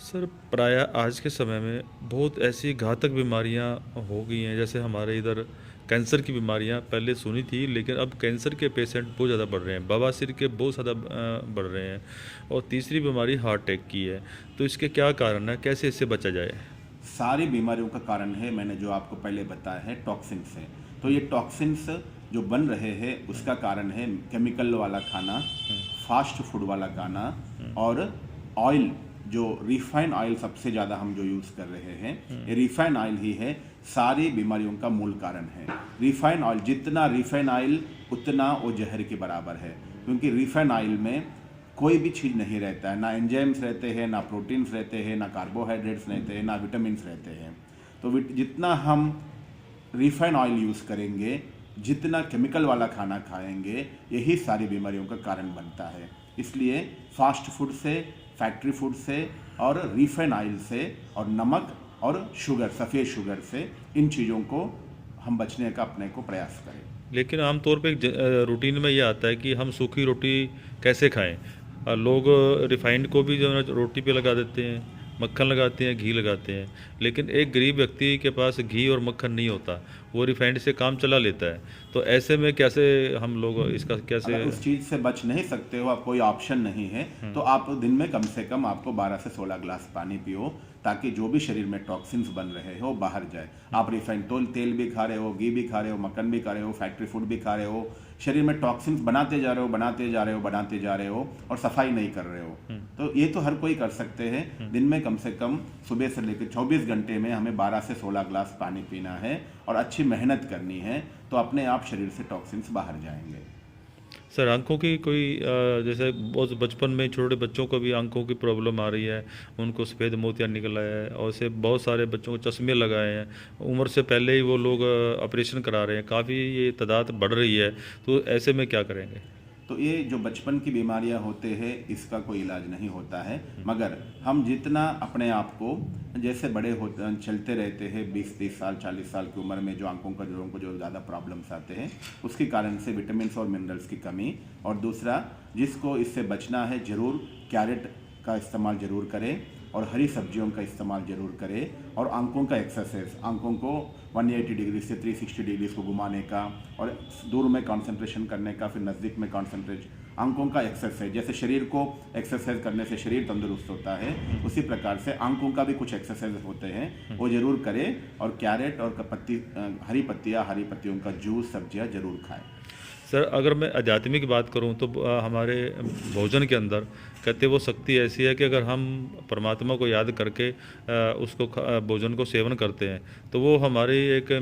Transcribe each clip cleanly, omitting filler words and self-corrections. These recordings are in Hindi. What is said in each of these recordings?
सर प्राय आज के समय में बहुत ऐसी घातक बीमारियां हो गई हैं, जैसे हमारे इधर कैंसर की बीमारियां पहले सुनी थी, लेकिन अब कैंसर के पेशेंट बहुत ज़्यादा बढ़ रहे हैं, बवासीर के बहुत ज़्यादा बढ़ रहे हैं। और तीसरी बीमारी हार्ट अटैक की है। तो इसके क्या कारण है, कैसे इससे बचा जाए? सारी बीमारियों का कारण है, मैंने जो आपको पहले बताया है, टॉक्सिन्स है। तो ये टॉक्सिन्स जो बन रहे हैं उसका कारण है केमिकल वाला खाना, हम्म, फास्ट फूड वाला खाना हम्म, और ऑयल। जो रिफाइंड ऑयल सबसे ज़्यादा हम जो यूज़ कर रहे हैं, हम्म, ये रिफाइंड ऑयल ही है सारी बीमारियों का मूल कारण है। रिफाइंड ऑयल, जितना रिफाइंड ऑयल उतना वो जहर के बराबर है, क्योंकि रिफाइंड ऑयल में कोई भी चीज़ नहीं रहता है, ना एंजाइम्स रहते हैं, ना प्रोटीन्स रहते हैं, ना कार्बोहाइड्रेट्स रहते हैं, ना विटामिन रहते हैं। तो जितना हम रिफाइंड ऑयल यूज़ करेंगे, जितना केमिकल वाला खाना खाएंगे, यही सारी बीमारियों का कारण बनता है। इसलिए फास्ट फूड से, फैक्ट्री फूड से और रिफाइंड ऑयल से और नमक और शुगर, सफ़ेद शुगर से, इन चीज़ों को हम बचने का अपने को प्रयास करें। लेकिन आमतौर पे एक रूटीन में ये आता है कि हम सूखी रोटी कैसे खाएं। लोग रिफाइंड को भी जो है ना रोटी पे लगा देते हैं, मक्खन लगाते हैं, घी लगाते हैं। लेकिन एक गरीब व्यक्ति के पास घी और मक्खन नहीं होता, वो रिफाइंड से काम चला लेता है। तो ऐसे में कैसे हम लोग इसका कैसे? अगर उस चीज़ से बच नहीं सकते हो, आप कोई ऑप्शन नहीं है, तो आप दिन में कम से कम आपको 12 से 16 ग्लास पानी पियो, ताकि जो भी शरीर में टॉक्सिन्स बन रहे हो बाहर जाए। आप रिफाइंड तेल भी खा रहे हो, घी भी खा रहे हो, मक्खन भी खा रहे हो, फैक्ट्री फूड भी खा रहे हो, शरीर में टॉक्सिन्स बनाते जा रहे हो, बनाते जा रहे हो, बनाते जा रहे हो, और सफाई नहीं कर रहे हो। तो ये तो हर कोई कर सकते हैं। दिन में कम से कम सुबह से लेकर 24 घंटे में हमें 12 से 16 ग्लास पानी पीना है और अच्छी मेहनत करनी है, तो अपने आप शरीर से टॉक्सिन्स बाहर जाएंगे। सर आंखों की कोई जैसे बहुत बचपन में छोटे बच्चों को भी आंखों की प्रॉब्लम आ रही है, उनको सफ़ेद मोतिया निकल आया है, और ऐसे बहुत सारे बच्चों को चश्मे लगाए हैं। उम्र से पहले ही वो लोग ऑपरेशन करा रहे हैं, काफ़ी ये तादाद बढ़ रही है। तो ऐसे में क्या करेंगे? तो ये जो बचपन की बीमारियां होते हैं, इसका कोई इलाज नहीं होता है। मगर हम जितना अपने आप को, जैसे बड़े होते चलते रहते हैं, 20-30 साल 40 साल की उम्र में जो आंखों का लोगों को जो ज़्यादा प्रॉब्लम्स आते हैं, उसके कारण से विटामिन और मिनरल्स की कमी। और दूसरा, जिसको इससे बचना है, ज़रूर कैरेट का इस्तेमाल ज़रूर करें और हरी सब्जियों का इस्तेमाल ज़रूर करें, और आंखों का एक्सरसाइज, आंखों को 180 डिग्री से 360 डिग्री को घुमाने का और दूर में कंसंट्रेशन करने का, फिर नज़दीक में कंसंट्रेट, आंखों का एक्सरसाइज। जैसे शरीर को एक्सरसाइज करने से शरीर तंदुरुस्त होता है, उसी प्रकार से आंखों का भी कुछ एक्सरसाइज होते हैं, वो ज़रूर करें। और कैरेट और हरी पत्तियों का जूस, सब्जियां ज़रूर खाएं। सर अगर मैं आध्यात्मिक बात करूं तो हमारे भोजन के अंदर कहते वो शक्ति ऐसी है कि अगर हम परमात्मा को याद करके उसको भोजन को सेवन करते हैं, तो वो हमारी एक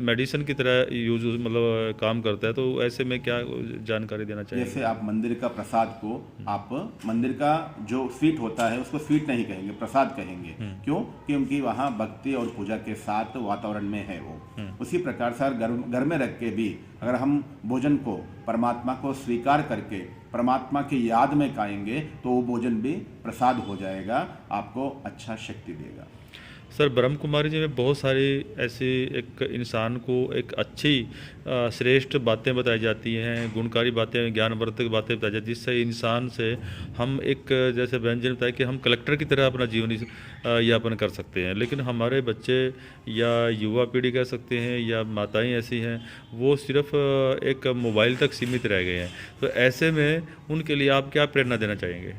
मेडिसिन की तरह यूज मतलब काम करता है। तो ऐसे में क्या जानकारी देना चाहिए? जैसे आप मंदिर का प्रसाद को, आप मंदिर का जो स्वीट होता है उसको स्वीट नहीं कहेंगे, प्रसाद कहेंगे। क्यों? क्योंकि वहाँ भक्ति और पूजा के साथ वातावरण में है वो। उसी प्रकार से घर में रख के भी अगर हम भोजन को, परमात्मा को स्वीकार करके परमात्मा की याद में खाएंगे, तो वो भोजन भी प्रसाद हो जाएगा, आपको अच्छा शक्ति देगा। सर ब्रह्म कुमारी जी में बहुत सारी ऐसी एक इंसान को एक अच्छी श्रेष्ठ बातें बताई जाती हैं, गुणकारी बातें, ज्ञानवर्धक बातें बताई जाती हैं, जिससे इंसान से हम एक जैसे व्यंजन बताया कि हम कलेक्टर की तरह अपना जीवन यापन कर सकते हैं। लेकिन हमारे बच्चे या युवा पीढ़ी कह सकते हैं या माताएं ऐसी हैं, वो सिर्फ एक मोबाइल तक सीमित रह गए हैं। तो ऐसे में उनके लिए आप क्या प्रेरणा देना चाहेंगे?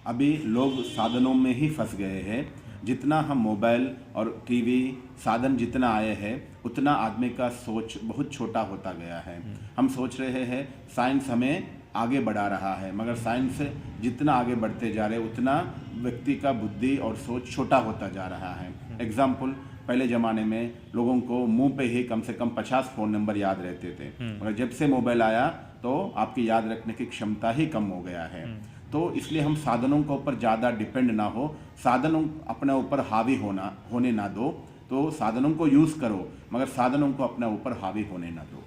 अभी लोग साधनों में ही फंस गए हैं। जितना हम मोबाइल और टीवी साधन जितना आए हैं, उतना आदमी का सोच बहुत छोटा होता गया है। हम सोच रहे हैं साइंस हमें आगे बढ़ा रहा है, मगर साइंस जितना आगे बढ़ते जा रहे, उतना व्यक्ति का बुद्धि और सोच छोटा होता जा रहा है। एग्जाम्पल, पहले ज़माने में लोगों को मुंह पे ही कम से कम 50 फ़ोन नंबर याद रहते थे, मगर जब से मोबाइल आया तो आपकी याद रखने की क्षमता ही कम हो गया है। तो इसलिए हम साधनों के ऊपर ज़्यादा डिपेंड ना हो, साधनों अपने ऊपर हावी होने ना दो। तो साधनों को यूज़ करो, मगर साधनों को अपने ऊपर हावी होने ना दो।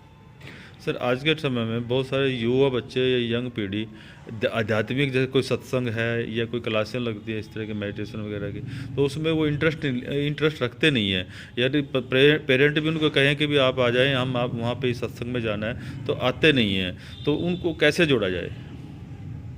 सर आज के समय में बहुत सारे युवा बच्चे या यंग पीढ़ी आध्यात्मिक, जैसे कोई सत्संग है या कोई क्लासें लगती है इस तरह की मेडिटेशन वगैरह की, तो उसमें वो इंटरेस्ट रखते नहीं है। यदि पेरेंट भी उनको कहें कि भी आप आ जाएं, हम आप वहाँ पे सत्संग में जाना है, तो आते नहीं हैं। तो उनको कैसे जोड़ा जाए?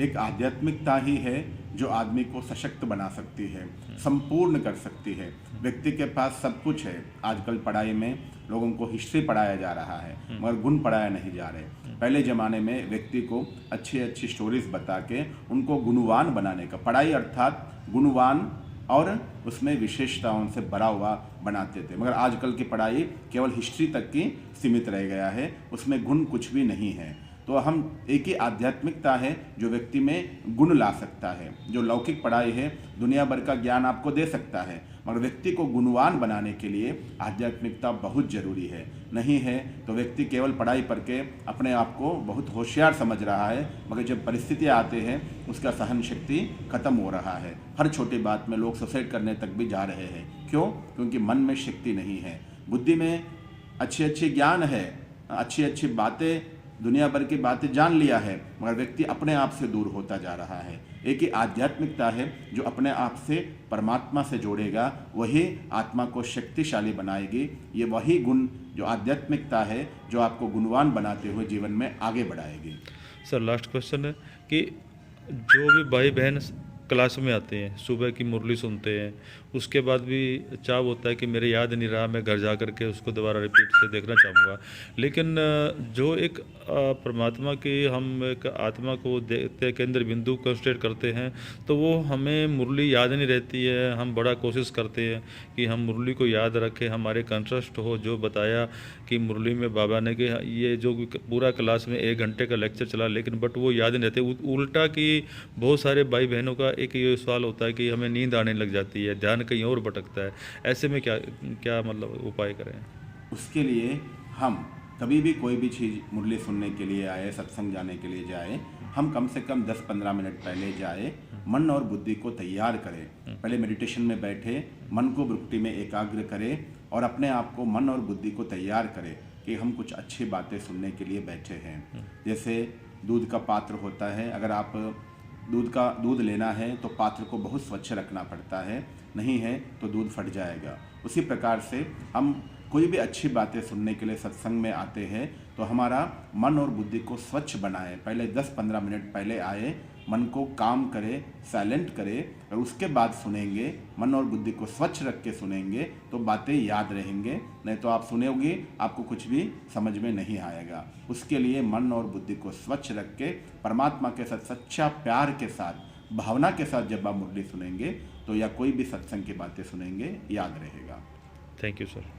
एक आध्यात्मिकता ही है जो आदमी को सशक्त बना सकती है, संपूर्ण कर सकती है। व्यक्ति के पास सब कुछ है। आजकल पढ़ाई में लोगों को हिस्ट्री पढ़ाया जा रहा है मगर गुण पढ़ाया नहीं जा रहे। पहले ज़माने में व्यक्ति को अच्छी अच्छी स्टोरीज बता के उनको गुणवान बनाने का, पढ़ाई अर्थात गुणवान और उसमें विशेषताओं से भरा हुआ बनाते थे। मगर आजकल की पढ़ाई केवल हिस्ट्री तक की सीमित रह गया है, उसमें गुण कुछ भी नहीं है। तो हम एक ही आध्यात्मिकता है जो व्यक्ति में गुण ला सकता है। जो लौकिक पढ़ाई है दुनिया भर का ज्ञान आपको दे सकता है, मगर व्यक्ति को गुणवान बनाने के लिए आध्यात्मिकता बहुत जरूरी है। नहीं है तो व्यक्ति केवल पढ़ाई पढ़ के अपने आप को बहुत होशियार समझ रहा है, मगर जब परिस्थितियाँ आते हैं उसका सहन शक्ति खत्म हो रहा है। हर छोटी बात में लोग सुसाइड करने तक भी जा रहे हैं। क्यों? क्योंकि मन में शक्ति नहीं है, बुद्धि में अच्छी ज्ञान है, अच्छी बातें, दुनिया भर की बातें जान लिया है, मगर व्यक्ति अपने आप से दूर होता जा रहा है। एक ही आध्यात्मिकता है जो अपने आप से परमात्मा से जोड़ेगा, वही आत्मा को शक्तिशाली बनाएगी। ये वही गुण जो आध्यात्मिकता है जो आपको गुणवान बनाते हुए जीवन में आगे बढ़ाएगी। सर लास्ट क्वेश्चन है कि जो भी भाई बहन क्लास में आते हैं, सुबह की मुरली सुनते हैं, उसके बाद भी चाव होता है कि मेरे याद नहीं रहा, मैं घर जा कर के उसको दोबारा रिपीट से देखना चाहूँगा। लेकिन जो एक परमात्मा की हम एक आत्मा को देखते केंद्र बिंदु कंसंट्रेट करते हैं, तो वो हमें मुरली याद नहीं रहती है। हम बड़ा कोशिश करते हैं कि हम मुरली को याद रखें, हमारे कंट्रस्ट हो। जो बताया कि मुरली में बाबा ने कि ये जो पूरा क्लास में 1 घंटे का लेक्चर चला, लेकिन बट वो याद नहीं रहते। उल्टा कि बहुत सारे भाई बहनों का एक ये सवाल होता है कि हमें नींद आने लग जाती है, ध्यान कहीं और भटकता है। ऐसे में क्या मतलब उपाय करें? उसके लिए हम कभी भी कोई भी चीज़ मुरली सुनने के लिए आए, सत्संग जाने के लिए जाए, हम कम से कम 10-15 मिनट पहले जाए, मन और बुद्धि को तैयार करें। पहले मेडिटेशन में बैठे, मन को भ्रुकुटी में एकाग्र करें और अपने आप को, मन और बुद्धि को तैयार करें कि हम कुछ अच्छी बातें सुनने के लिए बैठे हैं। जैसे दूध का पात्र होता है, अगर आप दूध लेना है तो पात्र को बहुत स्वच्छ रखना पड़ता है, नहीं है तो दूध फट जाएगा। उसी प्रकार से हम कोई भी अच्छी बातें सुनने के लिए सत्संग में आते हैं तो हमारा मन और बुद्धि को स्वच्छ बनाए। पहले 10-15 मिनट पहले आए, मन को काम करे, साइलेंट करे और उसके बाद सुनेंगे। मन और बुद्धि को स्वच्छ रख के सुनेंगे तो बातें याद रहेंगे, नहीं तो आप सुनेंगे आपको कुछ भी समझ में नहीं आएगा। उसके लिए मन और बुद्धि को स्वच्छ रख के परमात्मा के साथ सच्चा प्यार के साथ, भावना के साथ जब आप मुरली सुनेंगे तो या कोई भी सत्संग की बातें सुनेंगे, याद रहेगा। Thank you sir.